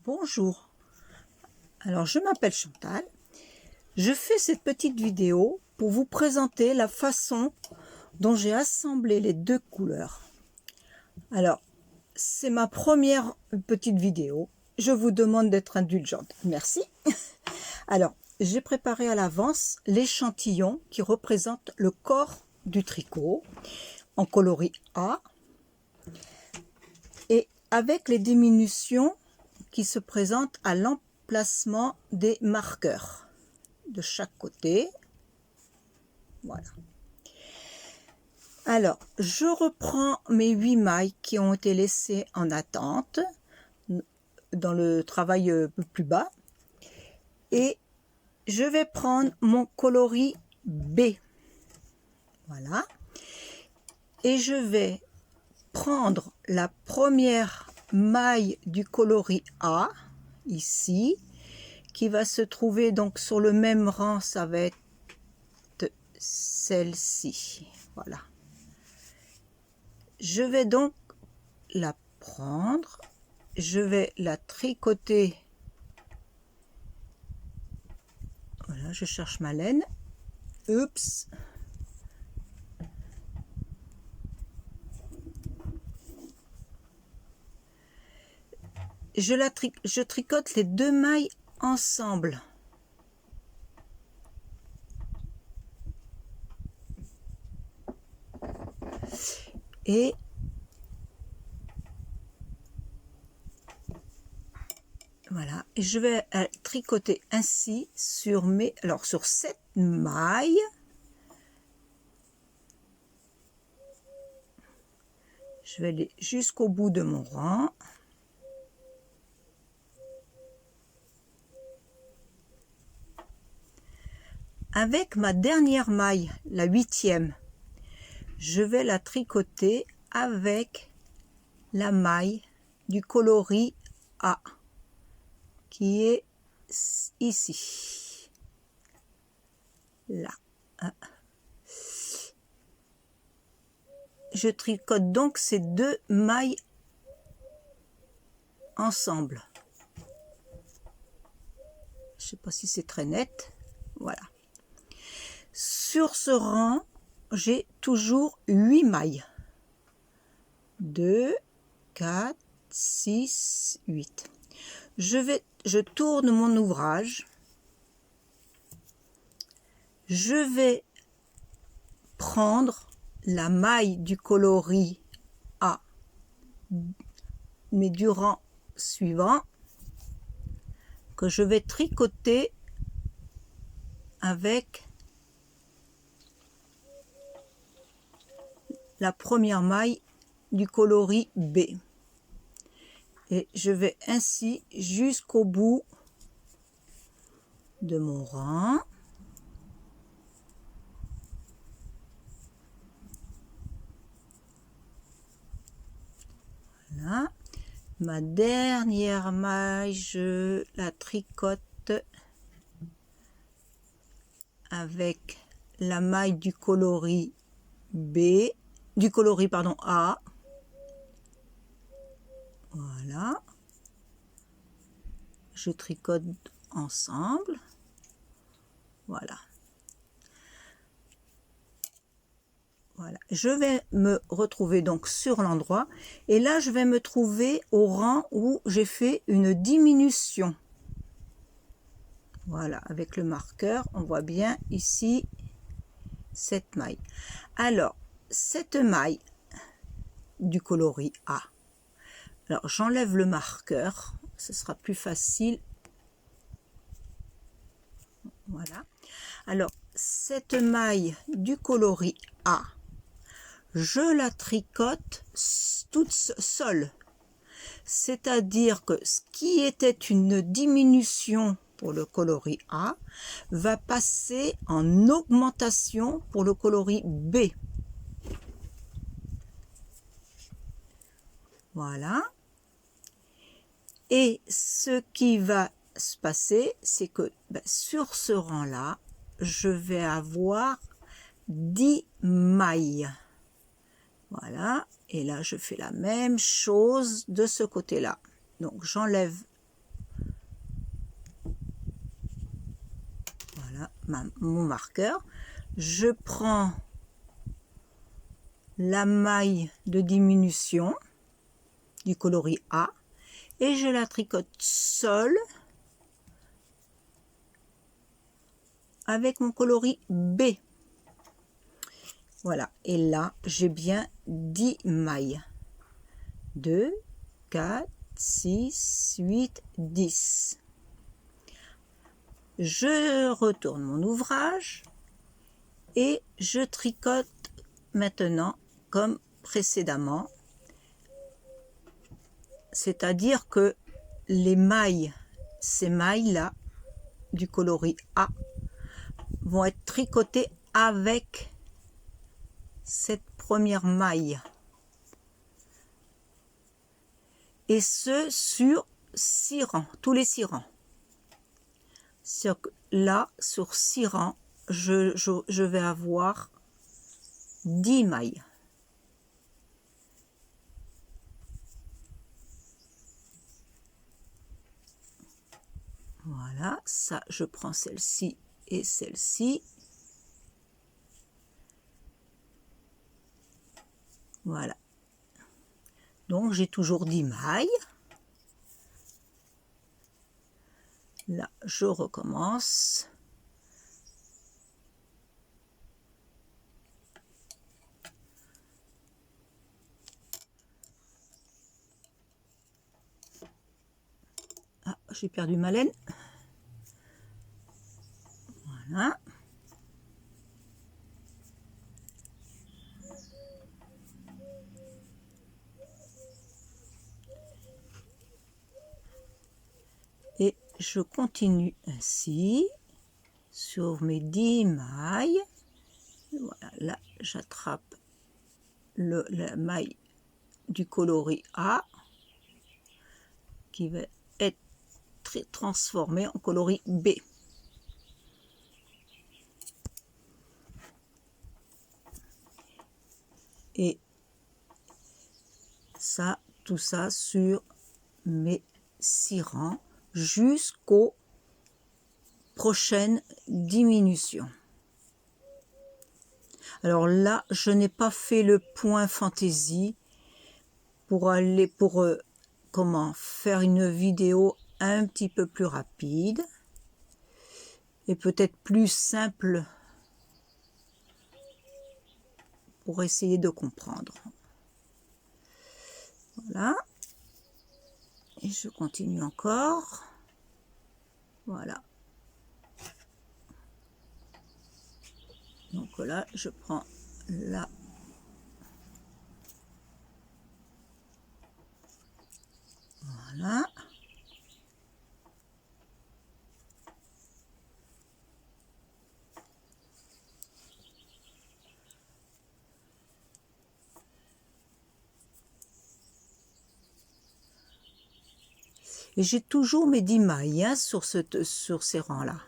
Bonjour, alors je m'appelle Chantal, je fais cette petite vidéo pour vous présenter la façon dont j'ai assemblé les deux couleurs. Alors, c'est ma première petite vidéo, je vous demande d'être indulgente, merci. Alors, j'ai préparé à l'avance l'échantillon qui représente le corps du tricot en coloris A et avec les diminutions qui se présentent à l'emplacement des marqueurs de chaque côté. Voilà. Alors, je reprends mes 8 mailles qui ont été laissées en attente dans le travail plus bas et je vais prendre mon coloris B. Voilà. Et je vais prendre la première maille du coloris A, ici, qui va se trouver donc sur le même rang, ça va être celle-ci. Voilà. Je vais donc la prendre, je vais la tricoter. Voilà, je cherche ma laine. Oups. Je tricote les deux mailles ensemble. Et voilà, et je vais tricoter ainsi sur sur cette maille. Je vais aller jusqu'au bout de mon rang. Avec ma dernière maille, la 8e, je vais la tricoter avec la maille du coloris A, qui est ici. Là. Je tricote donc ces deux mailles ensemble. Je ne sais pas si c'est très net. Voilà. Sur ce rang, j'ai toujours 8 mailles. 2, 4, 6, 8. Je tourne mon ouvrage. Je vais prendre la maille du coloris A, mais du rang suivant, que je vais tricoter avec la première maille du coloris B. Et je vais ainsi jusqu'au bout de mon rang. Voilà. Ma dernière maille, je la tricote avec la maille du coloris B, du coloris pardon A. Voilà. Je tricote ensemble. Voilà. Voilà. Je vais me retrouver donc sur l'endroit et là je vais me trouver au rang où j'ai fait une diminution. Voilà, avec le marqueur, on voit bien ici cette maille. Alors, cette maille du coloris A, alors j'enlève le marqueur, ce sera plus facile. Voilà. Alors, cette maille du coloris A, je la tricote toute seule. C'est-à-dire que ce qui était une diminution pour le coloris A va passer en augmentation pour le coloris B. Voilà. Et ce qui va se passer, c'est que sur ce rang-là, je vais avoir 10 mailles. Voilà. Et là, je fais la même chose de ce côté-là. Donc, j'enlève mon marqueur, je prends la maille de diminution du coloris A et je la tricote seule avec mon coloris B. Voilà, et là j'ai bien 10 mailles. 2, 4, 6, 8, 10. Je retourne mon ouvrage et je tricote maintenant comme précédemment. C'est-à-dire que les mailles, ces mailles-là du coloris A vont être tricotées avec cette première maille. Et ce sur 6 rangs, tous les 6 rangs. Là, sur 6 rangs, je vais avoir 10 mailles. Voilà, ça, je prends celle-ci et celle-ci. Voilà. Donc, j'ai toujours 10 mailles. Là, je recommence. Ah, j'ai perdu ma laine. Voilà. Et je continue ainsi sur mes 10 mailles. Voilà, là, j'attrape la maille du coloris A qui va être transformée en coloris B. Et ça, tout ça sur mes 6 rangs jusqu'aux prochaines diminutions. Alors là, je n'ai pas fait le point fantaisie pour aller comment faire une vidéo un petit peu plus rapide et peut-être plus simple pour essayer de comprendre. Voilà. Et je continue encore. Voilà. Donc là, je prends la voilà. Et j'ai toujours mes 10 mailles hein, sur ces rangs-là.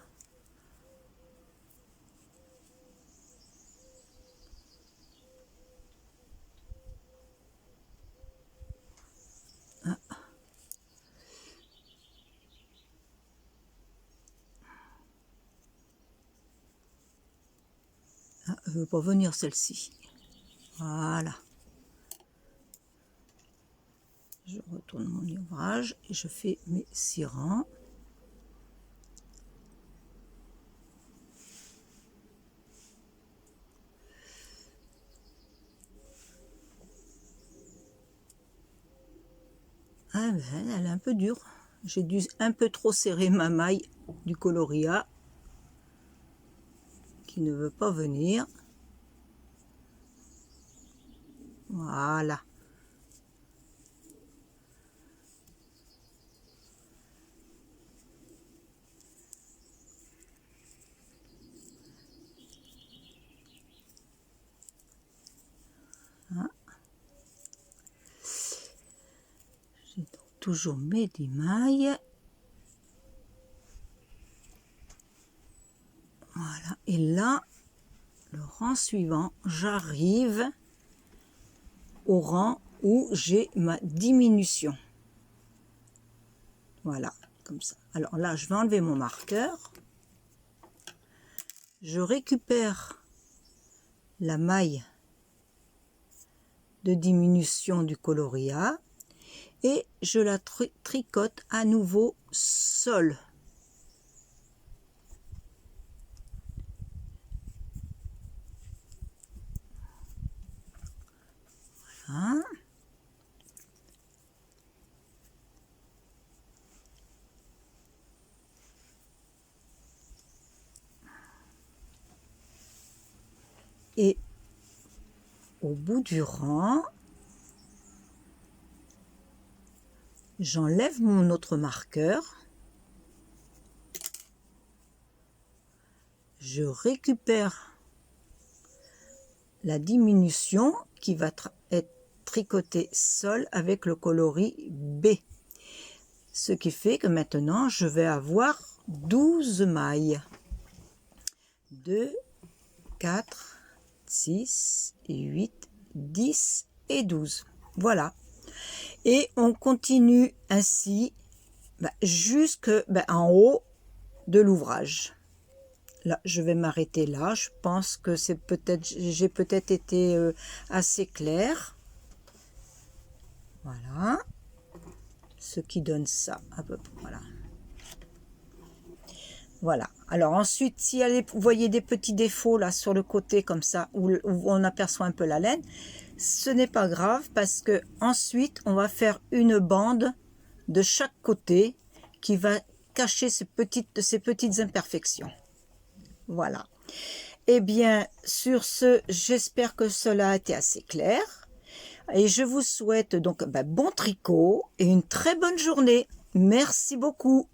Ah. Ah, elle ne veut pas venir celle-ci. Voilà. Je retourne mon ouvrage et je fais mes 6 rangs. Ah ben, elle est un peu dure. J'ai dû un peu trop serrer ma maille du coloris A qui ne veut pas venir. Voilà. Hein. J'ai donc toujours mes 10 mailles. Voilà. Et là, le rang suivant, j'arrive au rang où j'ai ma diminution. Voilà, comme ça. Alors là, je vais enlever mon marqueur. je récupère la maille de diminution du coloria et je la tricote à nouveau seule. Voilà. Et au bout du rang, j'enlève mon autre marqueur, je récupère la diminution qui va être tricotée seule avec le coloris B. Ce qui fait que maintenant je vais avoir 12 mailles. 2, 4, 6, 8, 10 et 12. Voilà. Et on continue ainsi jusque en haut de l'ouvrage. Là, je vais m'arrêter là. Je pense que j'ai peut-être été assez claire. Voilà. Ce qui donne ça à peu près. Voilà. Voilà. Alors ensuite, si vous voyez des petits défauts là sur le côté comme ça, où on aperçoit un peu la laine, ce n'est pas grave parce que ensuite on va faire une bande de chaque côté qui va cacher ces petites imperfections. Voilà. Eh bien, sur ce, j'espère que cela a été assez clair. Et je vous souhaite donc bon tricot et une très bonne journée. Merci beaucoup.